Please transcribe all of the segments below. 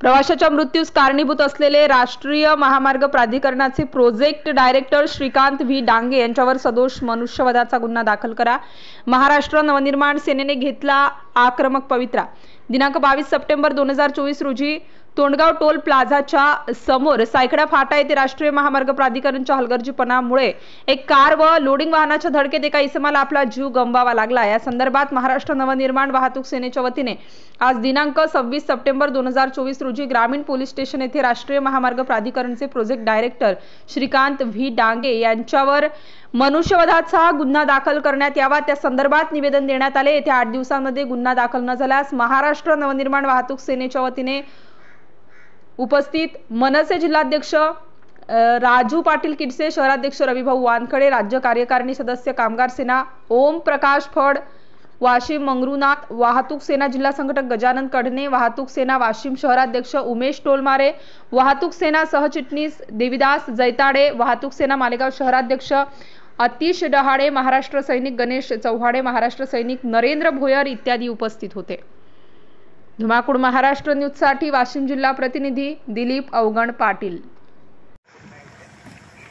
प्रवाशाच्या मृत्यूस कारणीभूत असलेले राष्ट्रीय महामार्ग प्राधिकरणाचे project director Shrikant V Dange यांच्यावर सदोष मनुष्यवधाचा गुन्हा दाखल करा। महाराष्ट्र नवनिर्माण सेनेने घेतला आक्रमक पवित्रा। दिनांक 22 सप्टेंबर 2024 रोजी तोंडगाव टोल प्लाझाच्या समोर सायकडा फाटा येथे राष्ट्रीय महामार्ग प्राधिकरणच्या हलगर्जीपणामुळे एक कार व लोडिंग वाहनाच्या धडकेत एका इसमाला आपला जीव गमवावा लागला। या संदर्भात महाराष्ट्र नवनिर्माण वाहतूक सेनेच्या वतीने आज दिनांक 26 सप्टेंबर 2024 रोजी ग्रामीण पोलीस स्टेशन येथे राष्ट्रीय महामार्ग प्राधिकरणचे project director Shrikant V Dange यांच्यावर मनुष्यवधाचा गुन्हा दाखल करण्यात यावा, त्या संदर्भात निवेदन देण्यात आले। येत्या 8 दिवसांमध्ये गुन्हा दाखल न झाल्यास महाराष्ट्र नवनिर्माण वाहतूक सेनेच्या वतीने उपस्थित मनसे जिल्हाध्यक्ष राजू पाटील किडसे, शहराध्यक्ष रविभाऊ वानखडे, राज्य कार्यकारिणी सदस्य कामगार सेना ओम प्रकाश फड वाशिम मंगरुनाथ, वाहतूक सेना जिल्हा संघटक गजानन कढणे, वाहतूक सेना वाशिम शहराध्यक्ष उमेश टोलमारे, वाहतूक सेना सहचिटणीस देविदास जैताडे, वाहतूक सेना मालेगाव शहराध्यक्ष अतिश डहाळे, महाराष्ट्र सैनिक गणेश चौहाडे, महाराष्ट्र सैनिक नरेंद्र भोयर इत्यादी उपस्थित होते। धुमाकूळ महाराष्ट्र न्यूज साठी वाशिम जिल्हा प्रतिनिधी दिलीप अवगण पाटील।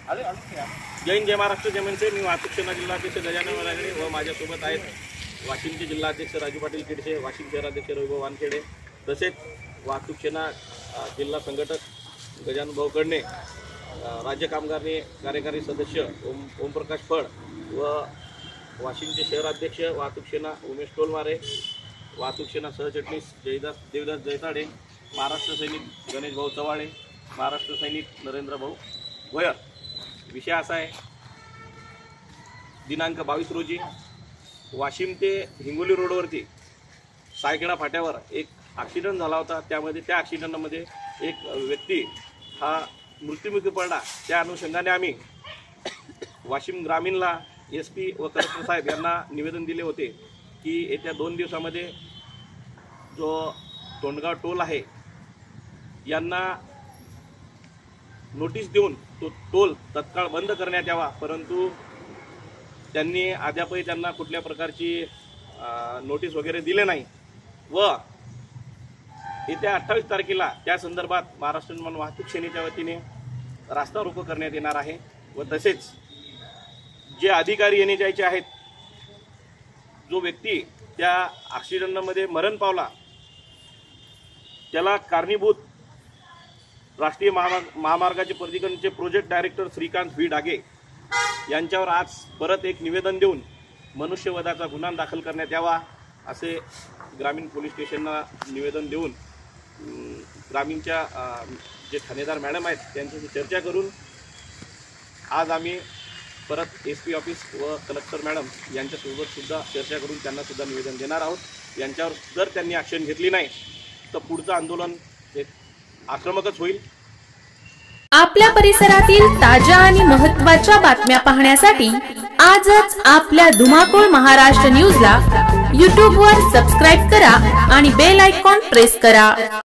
जय हिंद, जय महाराष्ट्र, जय मनसे। मी वाहतूक सेना जिल्हाध्यक्ष गजानन कढणे व माझ्यासोबत आहेत वाशिमचे जिल्हाध्यक्ष राजू पाटील किडसे, वाशिम शहराध्यक्ष रविभाऊ वानखेडे, तसेच वाहतूक सेना जिल्हा संघटक गजानन भाऊ कढणे, राज्य कामगार कार्यकारी सदस्य ओमप्रकाश फड व वाशिमचे शहराध्यक्ष वाहतूक सेना उमेश टोलमारे, वाहतूक सेना सहचिटणीस देविदास जैताडे, महाराष्ट्र सैनिक गणेश भाऊ चव्हाडे, महाराष्ट्र सैनिक नरेंद्र भाऊ भोयर। विषय असा आहे, दिनांक 22 रोजी वाशिम ते हिंगोली रोडवरती सायकडा फाट्यावर एक ॲक्सिडेंट झाला होता। त्यामध्ये त्या ॲक्सिडेंटमध्ये एक व्यक्ती हा मृत्युमुखी पडला। त्या अनुषंगाने आम्ही वाशिम ग्रामीणला SP व कलेक्टर साहेब यांना निवेदन दिले होते की येत्या 2 दिवसामध्ये जो तोंडगाव टोल आहे यांना नोटीस देऊन तो टोल तत्काळ बंद करण्यात यावा, परंतु त्यांनी अद्यापही त्यांना कुठल्या प्रकारची नोटीस वगैरे दिले नाही व येत्या 28 तारखेला त्या संदर्भात महाराष्ट्र नवनिर्माण वाहतूक सेनेच्या वतीने रास्ता रोको करण्यात येणार आहे व तसेच जे अधिकारी येणे जायचे आहेत, जो व्यक्ती त्या ॲक्सिडेंटमध्ये मरण पावला त्याला कारणीभूत राष्ट्रीय महामार्गाचे प्राधिकरणचे project director Shrikant V Dange यांच्यावर आज परत एक निवेदन देऊन मनुष्यवधाचा गुन्हा दाखल करण्यात यावा असे ग्रामीण पोलीस स्टेशनला निवेदन देऊन ग्रामीणच्या जे ठाणेदार मॅडम आहेत त्यांच्याशी चर्चा करून आज आम्ही परत SP ऑफिस व कलेक्टर मॅडम यांच्यासोबत सुद्धा चर्चा करून त्यांना सुद्धा निवेदन देणार आहोत। यांच्यावर जर त्यांनी ॲक्शन घेतली नाही तर पुढचं आंदोलन एक आक्रमकच होईल। आपल्या परिसरातील ताज्या आणि महत्त्वाच्या बातम्या पाहण्यासाठी आजच आपल्या धुमाकूळ महाराष्ट्र न्यूजला YouTube वर सबस्क्राइब करा आणि बेल आयकॉन प्रेस करा।